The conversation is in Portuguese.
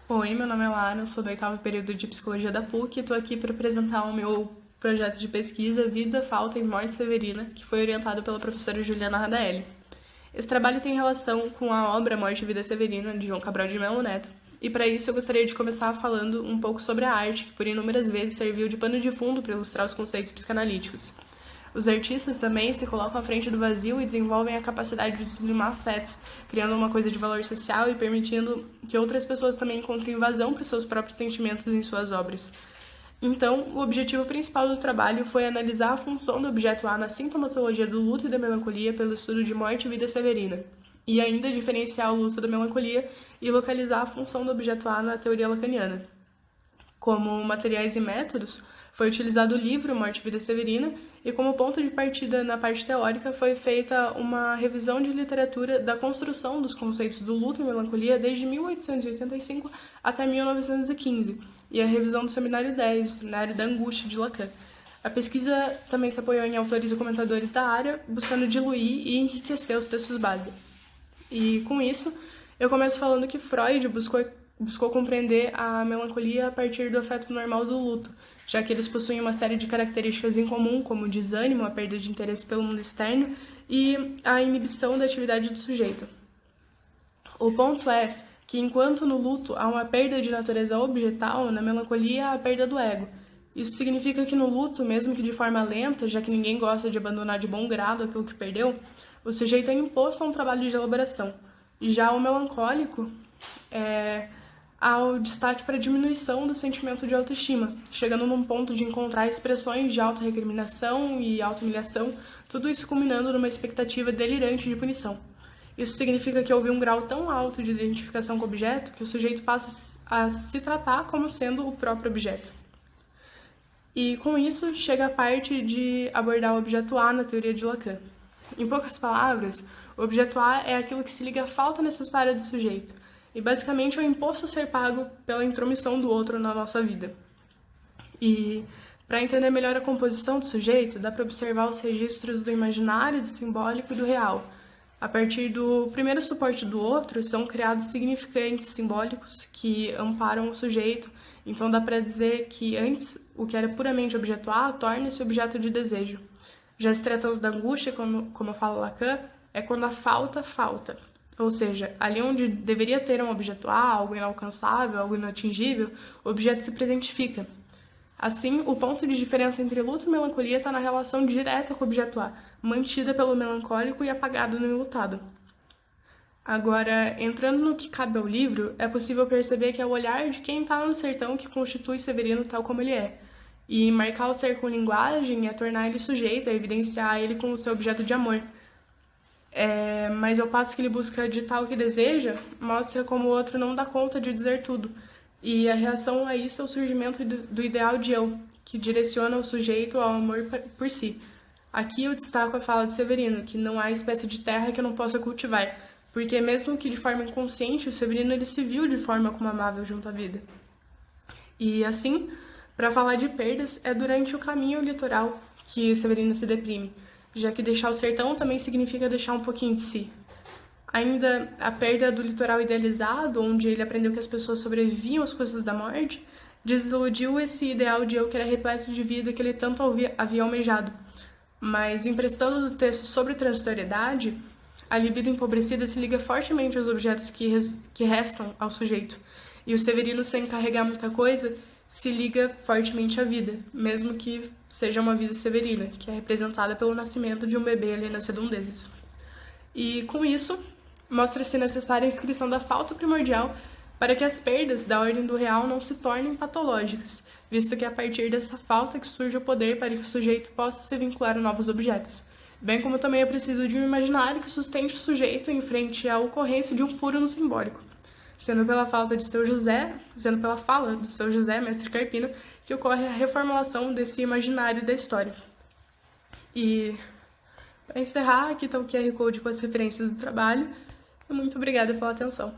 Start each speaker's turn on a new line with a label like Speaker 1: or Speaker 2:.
Speaker 1: Oi, meu nome é Lara, eu sou do 8º período de Psicologia da PUC e estou aqui para apresentar o meu projeto de pesquisa Vida, Falta e Morte Severina, que foi orientado pela professora Juliana Radaelli. Esse trabalho tem relação com a obra Morte e Vida Severina, de João Cabral de Melo Neto, e para isso eu gostaria de começar falando um pouco sobre a arte, que por inúmeras vezes serviu de pano de fundo para ilustrar os conceitos psicanalíticos. Os artistas também se colocam à frente do vazio e desenvolvem a capacidade de sublimar afetos, criando uma coisa de valor social e permitindo que outras pessoas também encontrem vazão para os seus próprios sentimentos em suas obras. Então, o objetivo principal do trabalho foi analisar a função do objeto A na sintomatologia do luto e da melancolia pelo estudo de morte e vida severina, e ainda diferenciar o luto da melancolia e localizar a função do objeto A na teoria lacaniana. Como materiais e métodos, foi utilizado o livro Morte e Vida Severina e como ponto de partida na parte teórica foi feita uma revisão de literatura da construção dos conceitos do luto e melancolia desde 1885 até 1915 e a revisão do Seminário 10, o Seminário da Angústia de Lacan. A pesquisa também se apoiou em autores e comentadores da área, buscando diluir e enriquecer os textos base. E com isso, eu começo falando que Freud buscou compreender a melancolia a partir do afeto normal do luto, já que eles possuem uma série de características em comum, como o desânimo, a perda de interesse pelo mundo externo e a inibição da atividade do sujeito. O ponto é que, enquanto no luto há uma perda de natureza objetal, na melancolia há a perda do ego. Isso significa que no luto, mesmo que de forma lenta, já que ninguém gosta de abandonar de bom grado aquilo que perdeu, o sujeito é imposto a um trabalho de elaboração. Já o melancólico há o destaque para a diminuição do sentimento de autoestima, chegando num ponto de encontrar expressões de autorrecriminação e auto-humilhação, tudo isso culminando numa expectativa delirante de punição. Isso significa que houve um grau tão alto de identificação com o objeto que o sujeito passa a se tratar como sendo o próprio objeto. E com isso chega a parte de abordar o objeto A na teoria de Lacan. Em poucas palavras, o objeto A é aquilo que se liga à falta necessária do sujeito, e basicamente é o imposto a ser pago pela intromissão do outro na nossa vida. E para entender melhor a composição do sujeito, dá para observar os registros do imaginário, do simbólico e do real. A partir do primeiro suporte do outro, são criados significantes simbólicos que amparam o sujeito, então dá para dizer que antes o que era puramente objeto A torna-se objeto de desejo. Já se tratando da angústia, como fala Lacan, é quando a falta. Ou seja, ali onde deveria ter um objeto A, algo inalcançável, algo inatingível, o objeto se presentifica. Assim, o ponto de diferença entre luto e melancolia está na relação direta com o objeto A, mantida pelo melancólico e apagada no enlutado. Agora, entrando no que cabe ao livro, é possível perceber que é o olhar de quem está no sertão que constitui Severino tal como ele é. E marcar o ser com linguagem é tornar ele sujeito, é evidenciar ele como seu objeto de amor. Mas ao passo que ele busca ditar o que deseja, mostra como o outro não dá conta de dizer tudo. E a reação a isso é o surgimento do ideal de eu, que direciona o sujeito ao amor por si. Aqui eu destaco a fala de Severino, que não há espécie de terra que eu não possa cultivar, porque mesmo que de forma inconsciente, o Severino ele se viu de forma como amável junto à vida. E assim, para falar de perdas, é durante o caminho litoral que Severino se deprime, já que deixar o sertão também significa deixar um pouquinho de si. Ainda a perda do litoral idealizado, onde ele aprendeu que as pessoas sobreviviam às custas da morte, desiludiu esse ideal de eu que era repleto de vida que ele tanto havia almejado. Mas, emprestando do texto sobre transitoriedade, a libido empobrecida se liga fortemente aos objetos que restam ao sujeito. E o Severino, sem carregar muita coisa, se liga fortemente à vida, mesmo que seja uma vida severina, que é representada pelo nascimento de um bebê ali nas redondezas. E, com isso, mostra-se necessária a inscrição da falta primordial para que as perdas da ordem do real não se tornem patológicas, visto que é a partir dessa falta que surge o poder para que o sujeito possa se vincular a novos objetos, bem como também é preciso de um imaginário que sustente o sujeito em frente à ocorrência de um furo no simbólico, sendo pela fala de seu José, mestre Carpino, que ocorre a reformulação desse imaginário da história. E, para encerrar, aqui está o QR Code com as referências do trabalho. Muito obrigada pela atenção.